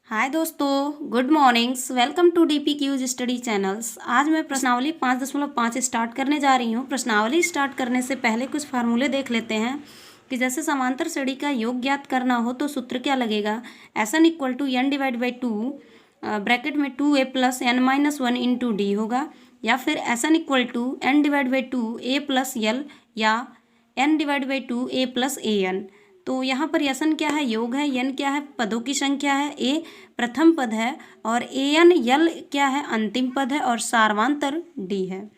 हाय दोस्तों, good mornings. Welcome to DP cues study channels. आज मैं प्रश्नावली 5.5 स्टार्ट करने जा रही हूँ। प्रश्नावली स्टार्ट करने से पहले कुछ फार्मूले देख लेते हैं कि जैसे समांतर श्रेणी का योग ज्ञात करना हो तो सूत्र क्या लगेगा। N equal to N divide by 2 bracket में 2a plus N minus 1 into D होगा, या फिर N equal to N divide by 2a plus L, या N divide by 2a plus A N. तो यहाँ पर यसन क्या है, योग है, यन क्या है, पदों की संख्या है, ए प्रथम पद है, और ए एन यल क्या है, अंतिम पद है, और सार्वांतर डी है।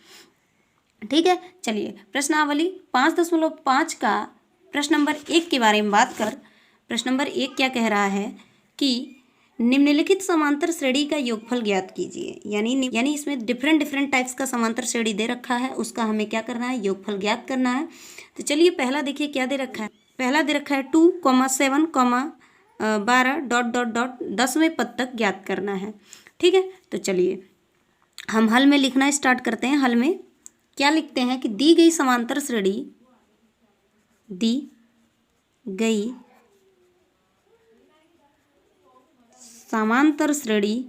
ठीक है, चलिए प्रश्नावली 5.5 का प्रश्न नंबर 1 के बारे में बात कर। प्रश्न नंबर 1 क्या कह रहा है कि निम्नलिखित समांतर श्रेणी का योगफल ज्ञात कीजिए। यानी इसमें डिफरेंट टाइप्स का समांतर श्रेणी दे रखा है, उसका हमें क्या करना है, योगफल ज्ञात करना है। तो चलिए पहला देखिए क्या दे रखा है। पहला दे रखा है 2, 7, 12 डॉट डॉट डॉट 10वें पद तक ज्ञात करना है। ठीक है, तो चलिए हम हल में लिखना स्टार्ट करते हैं। हल में क्या लिखते हैं कि दी गई समांतर श्रेणी, दी गई समांतर श्रेणी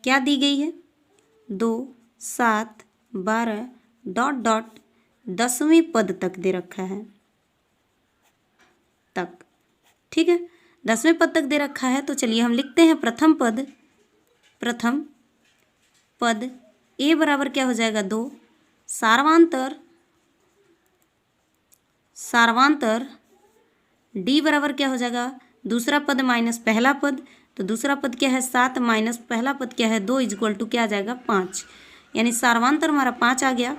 क्या दी गई है, 2, 7, 12 डॉट डॉट 10वें पद तक दे रखा है तक। ठीक है, 10वें पद तक दे रखा है। तो चलिए हम लिखते हैं प्रथम पद ए बराबर क्या हो जाएगा, 2, सार्वांतर डी बराबर क्या हो जाएगा, दूसरा पद माइनस पहला पद। तो दूसरा पद क्या है 7 माइनस पहला पद क्या है 2 इक्वल टू क्या आ जाएगा 5, यानी सार्वांतर हमारा 5 आ गया।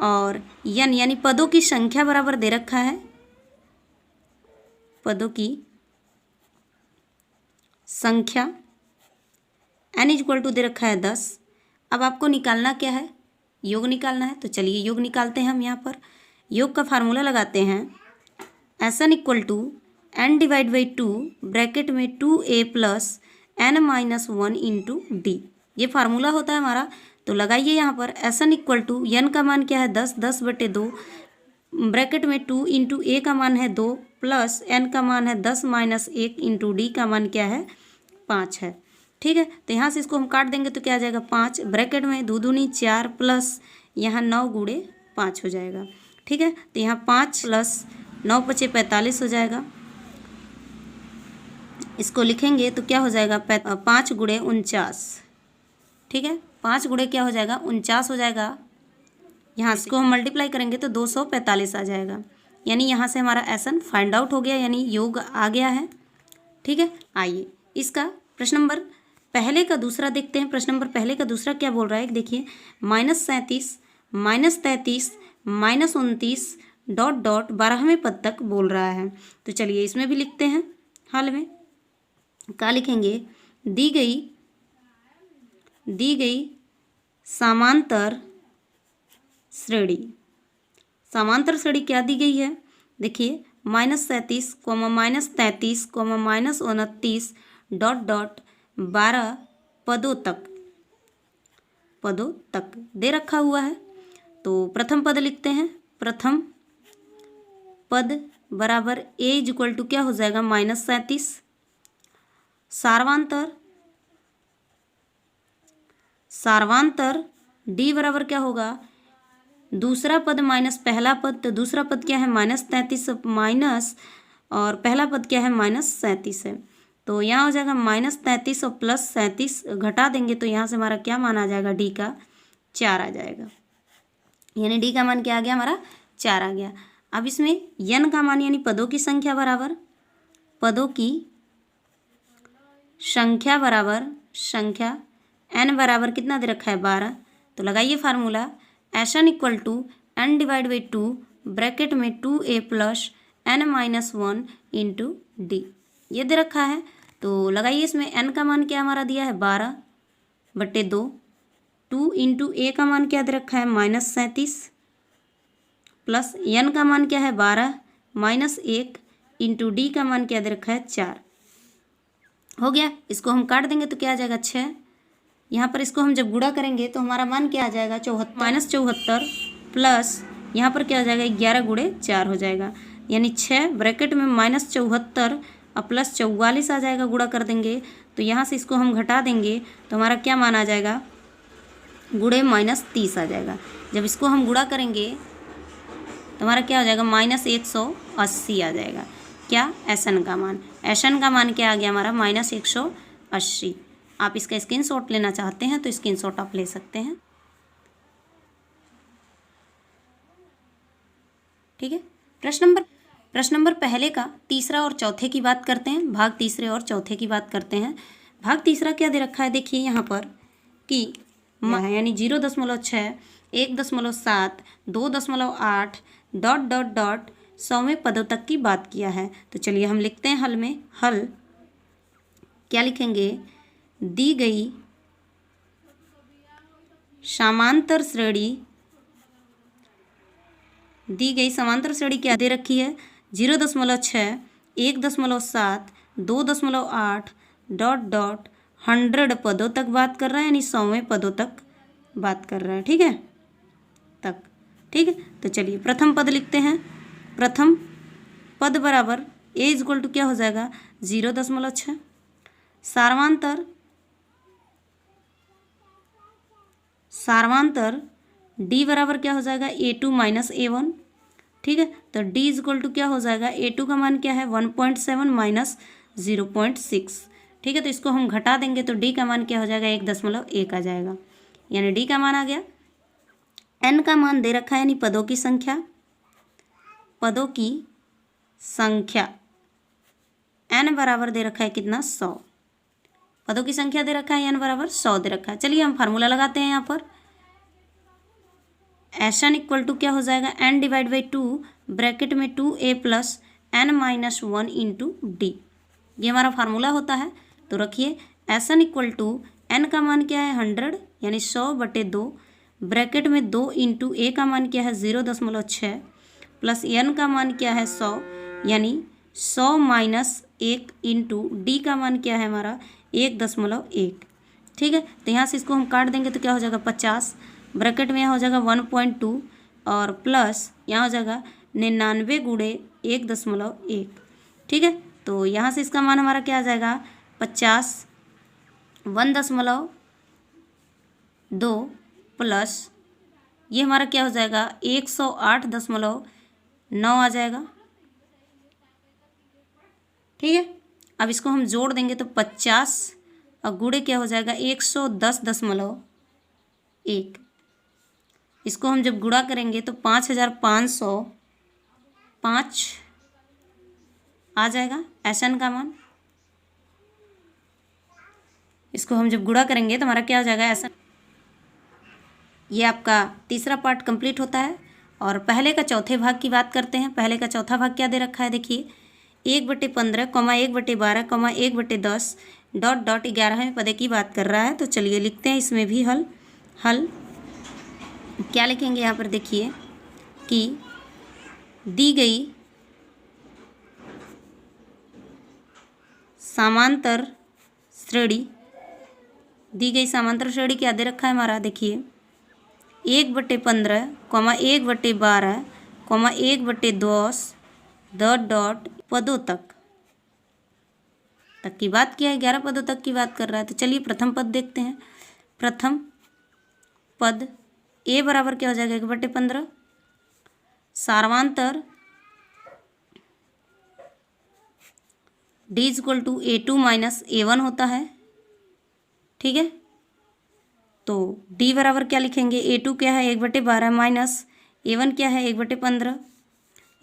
और यन यानी पदों की संख्या बराबर दे रखा है, पदों की संख्या n इक्वल टू दे रखा है 10। अब आपको निकालना क्या है, योग निकालना है। तो चलिए योग निकालते हैं हम। यहाँ पर योग का फार्मूला लगाते हैं। N equal to N divide by 2 bracket में 2a plus N minus 1 into d, ये फार्मूला होता है हमारा। तो लगाइए यहाँ पर एन इक्वल टू एन का मान क्या है 10/2 ब्रैकेट में 2 इंटू ए का मान है 2 प्लस एन का मान है 10 माइनस 1 इंटू डी का मान क्या है 5 है। ठीक है, तो यहाँ से इसको हम काट देंगे तो क्या आ जाएगा 5 ब्रैकेट में 2 दूनी 4 प्लस यहाँ 9 गुणे 5 हो जाएगा। ठीक है, तो यहाँ 5 प्लस 9 × 5 = 45 हो जाएगा। इसको लिखेंगे तो क्या हो जाएगा 5 × 49। ठीक है, 5 गुणे क्या हो जाएगा 49 हो जाएगा। यहाँ से इसको हम मल्टीप्लाई करेंगे तो 245 आ जाएगा। यानी यहाँ से हमारा एन फाइंड आउट हो गया, यानी योग आ गया है। ठीक है, आइए इसका प्रश्न नंबर पहले का दूसरा देखते हैं। प्रश्न नंबर पहले का दूसरा क्या बोल रहा है, देखिए -37 -33 -29 डॉट डॉट 12वें पद तक बोल रहा है। तो चलिए इसमें भी लिखते हैं। हल में क्या लिखेंगे, दी गई समांतर श्रेणी क्या दी गई है, देखिए -37, -33, -29 डॉट डॉट 12 पदों तक दे रखा हुआ है। तो प्रथम पद लिखते हैं। प्रथम पद बराबर ए इक्वल टू क्या हो जाएगा -37, सार्वांतर डी बराबर क्या होगा, दूसरा पद माइनस पहला पद। तो दूसरा पद क्या है -33 माइनस, और पहला पद क्या है -37 है। तो यहाँ हो जाएगा -33 और +37 घटा देंगे तो यहाँ से हमारा क्या मान आ जाएगा, डी का 4 आ जाएगा। यानी डी का मान क्या आ गया, हमारा 4 आ गया। अब इसमें यन का मान यानी पदों की संख्या बराबर एन बराबर कितना दे रखा है 12। तो लगाइए formula n equal to N divide by 2 bracket में 2a plus N minus 1 into d, ये दे रखा है। तो लगाइए इसमें n का मान क्या हमारा दिया है 12/2, 2 इंटू ए का मान क्या दे रखा है -37 प्लस n का मान क्या है 12 माइनस 1 इंटू डी का मान क्या दे रखा है 4 हो गया। इसको हम काट देंगे तो क्या आ जाएगा 6। यहाँ पर इसको हम जब गुणा करेंगे तो हमारा मान क्या आ जाएगा -74 प्लस यहाँ पर क्या हो जाएगा 11 × 4 हो जाएगा, यानी 6 ब्रैकेट में -74 अब प्लस 44 आ जाएगा, गुणा कर देंगे तो यहाँ से इसको हम घटा देंगे तो हमारा क्या मान आ जाएगा, गुणे -30 आ जाएगा। जब इसको हम गुणा करेंगे तो हमारा क्या हो जाएगा, -180 आ जाएगा। क्या, एसएन का मान। एसएन का मान क्या आ गया हमारा, -180। आप इसका स्क्रीनशॉट लेना चाहते हैं तो स्क्रीनशॉट आप ले सकते हैं। ठीक है। प्रश्न नंबर पहले का तीसरा और चौथे की बात करते हैं। भाग तीसरे और चौथे की बात करते हैं। भाग तीसरा क्या दे रखा है, देखिए यहाँ पर कि यानी 0.6, 1.7, 2.8 ... 100वें पदों तक की बात किया है। तो चलिए हम लिखते हैं हल में। हल क्या लिखेंगे, दी गई समांतर श्रेणी क्या दे रखी है, 0.6, 1.7, 2.8 ... 100 पदों तक बात कर रहा है, यानी 100वें पदों तक बात कर रहा है। ठीक है, तक। ठीक है, तो चलिए प्रथम पद लिखते हैं। प्रथम पद बराबर ए इक्वल टू क्या हो जाएगा, 0.6। सार्वांतर डी बराबर क्या हो जाएगा, A2 - A1। ठीक है, तो डी इक्वल टू क्या हो जाएगा, A2 का मान क्या है, 1.7 - 0.6। ठीक है, तो इसको हम घटा देंगे तो डी का मान क्या हो जाएगा, 1.1 आ जाएगा, यानी डी का मान आ गया। एन का मान दे रखा है, यानी पदों की संख्या एन बराबर दे रखा है कितना, 100। पदों की संख्या दे रखा है, एन बराबर 100 दे रखा है। चलिए हम फार्मूला लगाते हैं यहाँ पर। एन इक्वल टू क्या हो जाएगा, n डिवाइड बाई 2 ब्रैकेट में 2a + n - 1 इंटू डी, ये हमारा फार्मूला होता है। तो रखिए एन इक्वल टू एन का मान क्या है, 100 यानी 100/2 ब्रैकेट में 2 इंटू ए का मान क्या है, 0.6 प्लस एन का मान क्या है, 100 यानी 100 - 1 इंटू डी का मान क्या है हमारा, 1.1। ठीक है, तो यहाँ से इसको हम काट देंगे तो क्या हो जाएगा, 50 ब्रैकेट में यहाँ हो जाएगा 1.2 और प्लस यहाँ हो जाएगा 99 गुणे 1.1। ठीक है, तो यहाँ से इसका मान हमारा क्या आ जाएगा, 50 1.2 प्लस ये हमारा क्या हो जाएगा, 108.9 आ जाएगा। ठीक है, अब इसको हम जोड़ देंगे तो 50 और गुणे क्या हो जाएगा, 110.1। इसको हम जब गुणा करेंगे तो 5505 आ जाएगा एन का मान। इसको हम जब गुणा करेंगे तो हमारा क्या हो जाएगा, एन। ये आपका तीसरा पार्ट कंप्लीट होता है। और पहले का चौथे भाग की बात करते हैं। पहले का चौथा भाग क्या दे रखा है, देखिए 1/15, 1/12, 1/10 ... 11वें पदे की बात कर रहा है। तो चलिए लिखते हैं इसमें भी हल क्या लिखेंगे यहाँ पर, देखिए कि दी गई समांतर श्रेणी क्या दे रखा है हमारा, देखिए 1/15, 1/12, 1/10 ... पदों तक की बात किया है, 11 पदों तक की बात कर रहा है। तो चलिए प्रथम पद देखते हैं। प्रथम पद ए बराबर क्या हो जाएगा, 1/15। सार्वांतर D equal to A2 - A1 होता है। ठीक है, तो डी बराबर क्या लिखेंगे, A2 क्या है, 1/12 माइनस A1 क्या है, 1/15।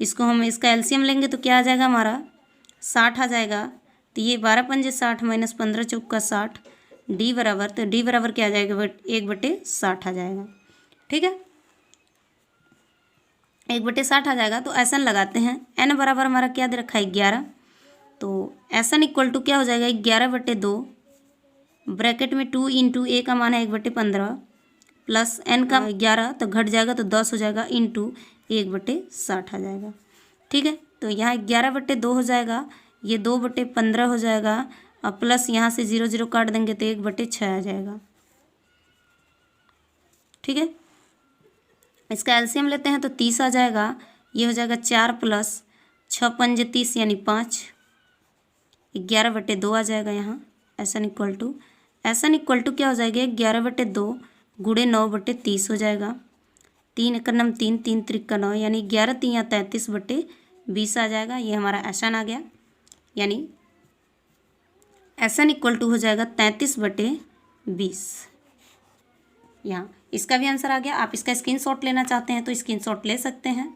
इसको हम इसका एलसीएम लेंगे तो क्या आ जाएगा हमारा, 60 आ जाएगा। तो ये 12 पंजे 60 माइनस 15 चौका 60, डी बराबर, तो डी बराबर क्या आ जाएगा, 1/60 आ जाएगा। ठीक है, 1/60 आ जाएगा। तो एन लगाते हैं। एन बराबर हमारा क्या दे रखा है, 11। तो एन इक्वल टू क्या हो जाएगा, 11/2 ब्रैकेट में 2 इंटू ए का मान है 1/15 प्लस एन का 11 तो घट जाएगा तो 10 हो जाएगा इंटू 1/60 आ जाएगा। ठीक है, तो यहाँ 11/2 हो जाएगा, ये 2/15 हो जाएगा और प्लस यहाँ से 0 0 काट देंगे तो 1/6 आ जाएगा। ठीक है, इसका एलसीएम लेते हैं तो 30 आ जाएगा। ये हो जाएगा 4 + 6 × 5 = 30 यानी 5। 11/2 आ जाएगा यहाँ। एस एन इक्वल टू क्या हो जाएगा, 11/2 गुणे 9/30 हो जाएगा। 3 एकड़ नम 3, 3 त्रिक्का 9, यानी 11 3 33/20 आ जाएगा। ये हमारा एस एन आ गया, यानी एस एन इक्वल टू हो जाएगा 33/20। यहाँ इसका भी आंसर आ गया। आप इसका स्क्रीनशॉट लेना चाहते हैं तो स्क्रीनशॉट ले सकते हैं।